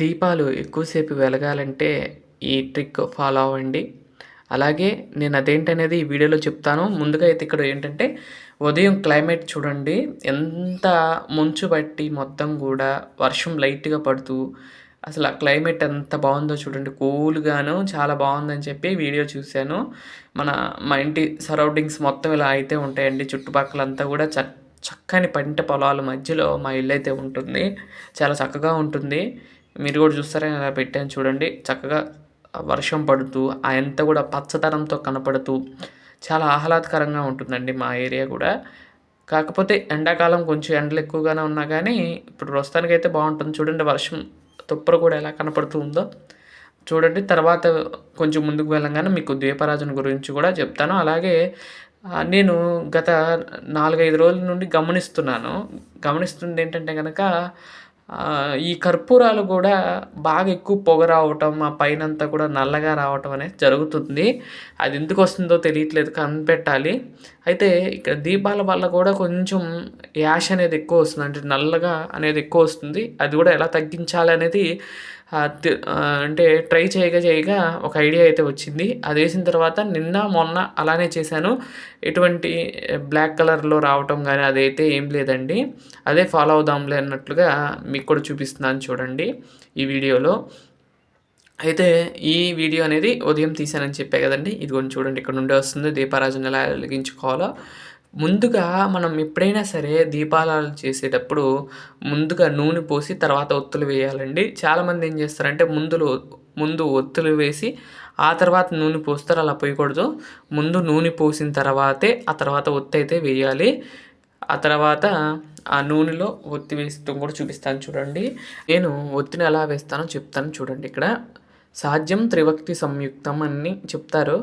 దీపాలు ఎక్కువసేపు వెలగాలంటే ఈ ట్రిక్ ఫాలో అవ్వండి. అలాగే నేను అదేంటనేది ఈ వీడియోలో చెప్తాను. ముందుగా అయితే ఇక్కడ ఏంటంటే ఉదయం క్లైమేట్ చూడండి. ఎంత మంచు పట్టి మొత్తం గూడా వర్షం లైట్‌గా పడుతూ అసలు ఆ క్లైమేట్ ఎంత బావుందో చూడండి. కూల్‌గాను చాలా బావుందని చెప్పి వీడియో చూశాను. మా ఇంటి సరౌండింగ్స్ మొత్తం ఇలా అయితే ఉంటాయండి. చుట్టుపక్కలంతా గూడా చక్కని పంట పొలాల మధ్యలో మా ఇల్లైతే ఉంటుంది. చాలా చక్కగా ఉంటుంది. మీరు గూడా చూస్తారని ఇలా పెట్టాను చూడండి. చక్కగా వర్షం పడుతూ, అయంతా గూడా పచ్చదనంతో కనపడుతూ, చాలా ఆహ్లాదకరంగా ఉంటుందండి మా ఏరియా గూడా. కాకపోతే ఎండాకాలం కొంచెం ఎండలు ఎక్కువగానే ఉన్నా గానీ, ఇప్పుడు ప్రస్తుతానికైతే బావుంటుంది. చూడండి వర్షం తుప్పరు కూడా ఎలా కనపడుతూ ఉందో. చూడండి తర్వాత కొంచెం ముందుకు వెళ్ళంగానే మీకు దీపారాజన గురించి గూడా చెప్తాను. అలాగే నేను గత 4, 5 రోజుల నుండి గమనిస్తున్నాను. గమనిస్తుందేంటంటే గనక ఈ కర్పూరాలు గూడా బాగా ఎక్కువ పొగ రావటం, ఆ పైనంతా కూడా నల్లగా రావటం అనేది జరుగుతుంది. అది ఎందుకొస్తుందో తెలియట్లేదు, కనిపెట్టాలి. అయితే ఇక్కడ దీపాల వల్ల కూడా కొంచెం యాష్ అనేది ఎక్కువొస్తుంది. అంటే నల్లగా అనేది ఎక్కువొస్తుంది. అది గూడా ఎలా తగ్గించాలనేది అంటే ట్రై చేయగా ఒక ఐడియా అయితే వచ్చింది. అదేసిన తర్వాత నిన్న, మొన్న అలానే చేశాను. ఎటువంటి బ్లాక్ కలర్‌లో రావటం గాని అదైతే ఏం లేదండి. అదే ఫాలో అవుదాంలే అన్నట్లుగా మీకు కూడా చూపిస్తున్నాను చూడండి ఈ వీడియోలో. అయితే ఈ వీడియో అనేది ఉదయం తీశానని చెప్పా గదండీ! ఇదిగోండి చూడండి ఇక్కడ నుండే వస్తుంది దీపారాజన ఎలా వెలిగించుకోవాలో. ముందుగా మనం ఎప్పుడైనా సరే దీపారాలు చేసేటప్పుడు ముందుగా నూనె పోసి తర్వాత ఒత్తులు వేయాలండి. చాలామంది ఏం చేస్తారంటే ముందు ఒత్తులు వేసి ఆ తర్వాత నూనె పోస్తారు. అలా పోయకూడదు. ముందు నూనె పోసిన తర్వాతే ఆ తర్వాత ఒత్తయితే వేయాలి. ఆ తర్వాత ఆ నూనెలో ఒత్తి వేస్తూ కూడా చూపిస్తాను చూడండి. నేను ఒత్తిని ఎలా వేస్తానో చెప్తాను చూడండి ఇక్కడ. సాధ్యం త్రివక్తి సంయుక్తం అని చెప్తారు.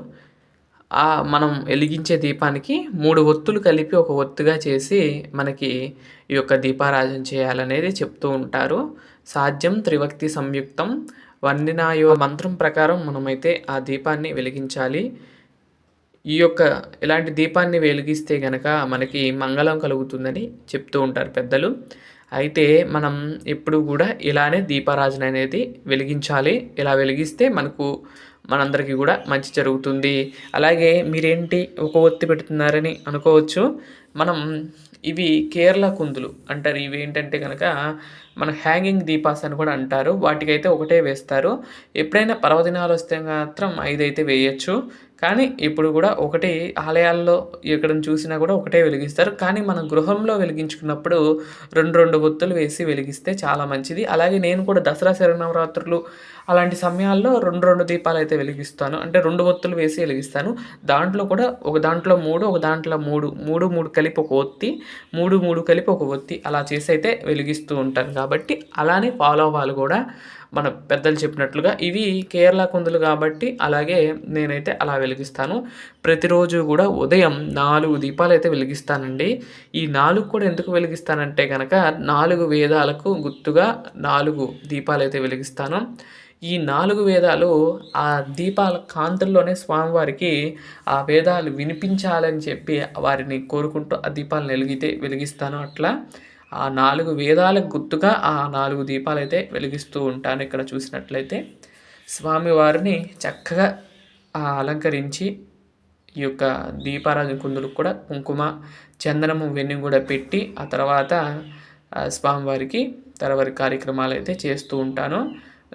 మనం వెలిగించే దీపానికి 3 ఒత్తులు కలిపి ఒక ఒత్తుగా చేసి మనకి ఈ యొక్క దీపారాజన చేయాలనేది చెప్తూ ఉంటారు. సాధ్యం త్రివక్తి సంయుక్తం వండినాయో మంత్రం ప్రకారం మనమైతే ఆ దీపాన్ని వెలిగించాలి. ఇలాంటి దీపాన్ని వెలిగిస్తే గనక మనకి మంగళం కలుగుతుందని చెప్తూ ఉంటారు పెద్దలు. అయితే మనం ఎప్పుడు కూడా ఇలానే దీపారాజన అనేది వెలిగించాలి. ఇలా వెలిగిస్తే మనందరికీ కూడా మంచి జరుగుతుంది. అలాగే మీరేంటి ఒక ఒత్తి పెడుతున్నారని అనుకోవచ్చు. మనం ఇవి కేరళ కుందులు అంటారు. ఇవేంటంటే గనక మన హ్యాంగింగ్ దీపాస్ అని కూడా అంటారు. వాటికైతే ఒకటే వేస్తారు. ఎప్పుడైనా పర్వదినాలొస్తే మాత్రం 5 అయితే వేయొచ్చు. కానీ ఇప్పుడు కూడా ఒకటే ఆలయాల్లో ఎక్కడ చూసినా కూడా ఒకటే వెలిగిస్తారు. కానీ మన గృహంలో వెలిగించుకున్నప్పుడు 2 ఒత్తులు వేసి వెలిగిస్తే చాలా మంచిది. అలాగే నేను కూడా దసరా శరన్నవరాత్రులు అలాంటి సమయాల్లో 2 దీపాలైతే వెలిగిస్తాను. అంటే 2 ఒత్తులు వేసి వెలిగిస్తాను. దాంట్లో కూడా ఒక దాంట్లో 3, ఒక దాంట్లో 3, 3 కలిపి ఒక ఒత్తి, 3 కలిపి ఒక ఒత్తి అలా చేసి అయితే వెలిగిస్తూ ఉంటాను. కాబట్టి అలానే ఫాలో అవ్వాలి కూడా మన పెద్దలు చెప్పినట్లుగా. ఇవి కేరళ కుందులు కాబట్టి అలాగే నేనైతే అలా వెలిగిస్తాను. ప్రతిరోజు కూడా ఉదయం 4 దీపాలైతే వెలిగిస్తానండి. ఈ 4 కూడా ఎందుకు వెలిగిస్తానంటే గనక 4 వేదాలకు గుర్తుగా 4 దీపాలైతే వెలిగిస్తాను. ఈ 4 వేదాలు ఆ దీపాల కాంతుల్లోనే స్వామివారికి ఆ వేదాలు వినిపించాలని చెప్పి వారిని కోరుకుంటూ ఆ దీపాలను వెలిగిస్తాను అట్లా. ఆ 4 వేదాలకు గుర్తుగా ఆ 4 దీపాలైతే వెలిగిస్తూ ఉంటాను. ఇక్కడ చూసినట్లయితే స్వామివారిని చక్కగా అలంకరించి ఈ యొక్క దీపారాధన కుందులకు కూడా కుంకుమ, చందనము ఇవన్నీ కూడా పెట్టి ఆ తర్వాత స్వామివారికి తర్వాతి కార్యక్రమాలైతే చేస్తూ ఉంటాను.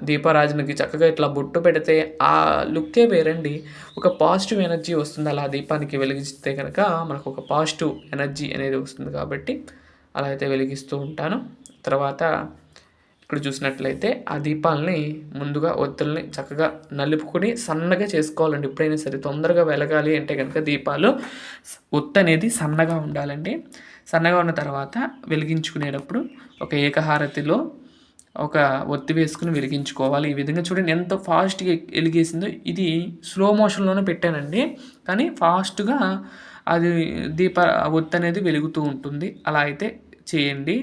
దీపారాజనకి చక్కగా ఇట్లా బొట్టు పెడితే ఆ లుక్కే వేరండి. ఒక పాజిటివ్ ఎనర్జీ వస్తుంది. అలా దీపానికి వెలిగిస్తే కనుక మనకు ఒక పాజిటివ్ ఎనర్జీ అనేది వస్తుంది కాబట్టి అలా అయితే వెలిగిస్తూ ఉంటాను. తర్వాత ఇక్కడ చూసినట్లయితే ఆ దీపాలని ముందుగా ఒత్తుల్ని చక్కగా నలుపుకొని సన్నగా చేసుకోవాలండి. ఎప్పుడైనా సరే తొందరగా వెలగాలి అంటే కనుక దీపాలు ఒత్తు అనేది సన్నగా ఉండాలండి. సన్నగా ఉన్న తర్వాత వెలిగించుకునేటప్పుడు ఒక ఏకహారతిలో ఒక ఒత్తి వేసుకుని వెలిగించుకోవాలి. ఈ విధంగా చూడండి ఎంత ఫాస్ట్‌గా ఎలిగేసిందో. ఇది స్లో మోషన్‌లోనే పెట్టానండి. కానీ ఫాస్ట్‌గా అది ఒత్తి అనేది వెలుగుతూ ఉంటుంది. అలా అయితే చేయండి.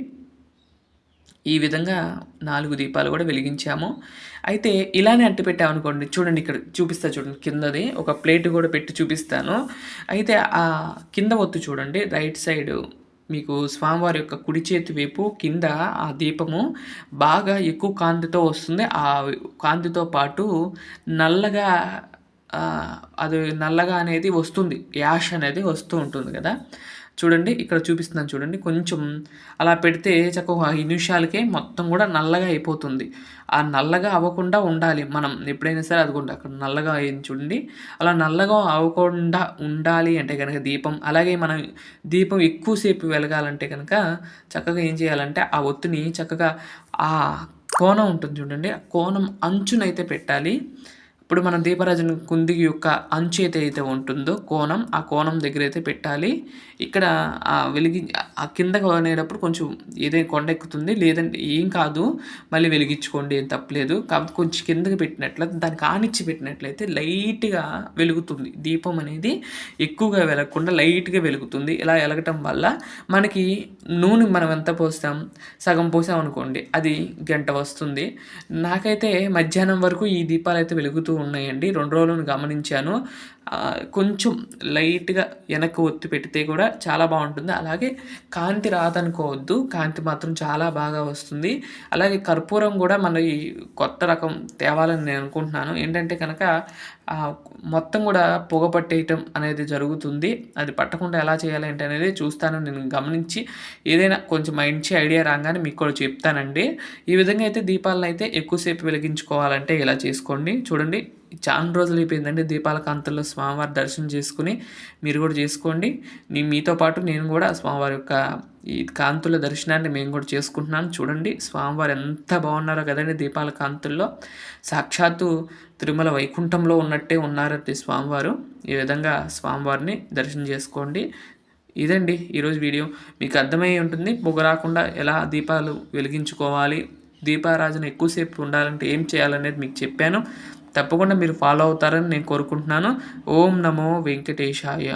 ఈ విధంగా 4 దీపాలు కూడా వెలిగించాము. అయితే ఇలానే అంటిపెట్టామనుకోండి, చూడండి ఇక్కడ చూపిస్తా చూడండి కిందది ఒక ప్లేట్ కూడా పెట్టి చూపిస్తాను. అయితే కింద ఒత్తు చూడండి రైట్ సైడు మీకు స్వామివారి యొక్క కుడి చేతి వైపు కింద ఆ దీపము బాగా ఎక్కువ కాంతితో వస్తుంది. ఆ కాంతితో పాటు నల్లగా అది నల్లగా అనేది వస్తుంది. యాష్ అనేది వస్తూ ఉంటుంది కదా! చూడండి ఇక్కడ చూపిస్తున్నాను చూడండి. కొంచెం అలా పెడితే చక్కగా ఒక 5 నిమిషాలకే మొత్తం కూడా నల్లగా అయిపోతుంది. ఆ నల్లగా అవ్వకుండా ఉండాలి మనం ఎప్పుడైనా సరే. అదిగోండి అక్కడ నల్లగా అయింది చూడండి. అలా నల్లగా అవ్వకుండా ఉండాలి అంటే గనక దీపం, అలాగే మనం దీపం ఎక్కువ సేపు వెలగాలంటే గనక చక్కగా ఏం చేయాలంటే ఆ ఒత్తిని చక్కగా ఆ కోణం ఉంటుంది చూడండి. ఆ కోణం అంచునైతే పెట్టాలి. ఇప్పుడు మనం దీపారాజన కుంది యొక్క అంచు అయితే ఉంటుందో కోణం, ఆ కోణం దగ్గర అయితే పెట్టాలి. ఇక్కడ ఆ కిందకు అనేటప్పుడు కొంచెం ఏదైనా కొండ ఎక్కుతుంది, లేదంటే ఏం కాదు, మళ్ళీ వెలిగించుకోండి, ఏం తప్పలేదు. కాకపోతే కొంచెం కిందకి పెట్టినట్లయితే, దానికి ఆనిచ్చి పెట్టినట్లయితే లైట్గా వెలుగుతుంది. దీపం అనేది ఎక్కువగా వెలగకుండా లైట్గా వెలుగుతుంది. ఇలా వెలగటం వల్ల మనకి నూనె మనం ఎంత పోస్తాం, సగం పోసాం అనుకోండి, అది గంట వస్తుంది. నాకైతే మధ్యాహ్నం వరకు ఈ దీపాలు అయితే వెలుగుతూ ఉన్నాయండి. 2 రోజులను గమనించాను. కొంచెం లైట్గా వెనక్కి ఒత్తి పెడితే కూడా చాలా బాగుంటుంది. అలాగే కాంతి రాదనుకోవద్దు, కాంతి మాత్రం చాలా బాగా వస్తుంది. అలాగే కర్పూరం కూడా మన ఈ కొత్త రకం తేవాలని నేను అనుకుంటున్నాను. ఏంటంటే కనుక మొత్తం కూడా పొగ పట్టేయటం అనేది జరుగుతుంది. అది పట్టకుండా ఎలా చేయాలి అంటే అనేది చూస్తాను, నేను గమనించి ఏదైనా కొంచెం మంచి ఐడియా రాగానే మీకు కూడా చెప్తానండి. ఈ విధంగా అయితే దీపాలను అయితే ఎక్కువసేపు వెలిగించుకోవాలంటే ఇలా చేసుకోండి. చూడండి చాలా రోజులు అయిపోయిందండి దీపాల కాంతుల్లో స్వామివారి దర్శనం చేసుకుని, మీరు కూడా చేసుకోండి. మీతో పాటు నేను కూడా స్వామివారి యొక్క ఈ కాంతుల దర్శనాన్ని మేము కూడా చేసుకుంటున్నాను. చూడండి స్వామివారు ఎంత బాగున్నారో కదండి దీపాల కాంతుల్లో. సాక్షాత్తు తిరుమల వైకుంఠంలో ఉన్నట్టే ఉన్నారండి స్వామివారు. ఈ విధంగా స్వామివారిని దర్శనం చేసుకోండి. ఇదండి ఈరోజు వీడియో. మీకు అర్థమై ఉంటుంది పొగ రాకుండా ఎలా దీపాలు వెలిగించుకోవాలి, దీపారాజన ఎక్కువసేపు ఉండాలంటే ఏం చేయాలనేది మీకు చెప్పాను. తప్పకుండా మీరు ఫాలో అవుతారని నేను కోరుకుంటున్నాను. ఓం నమో వెంకటేశాయ.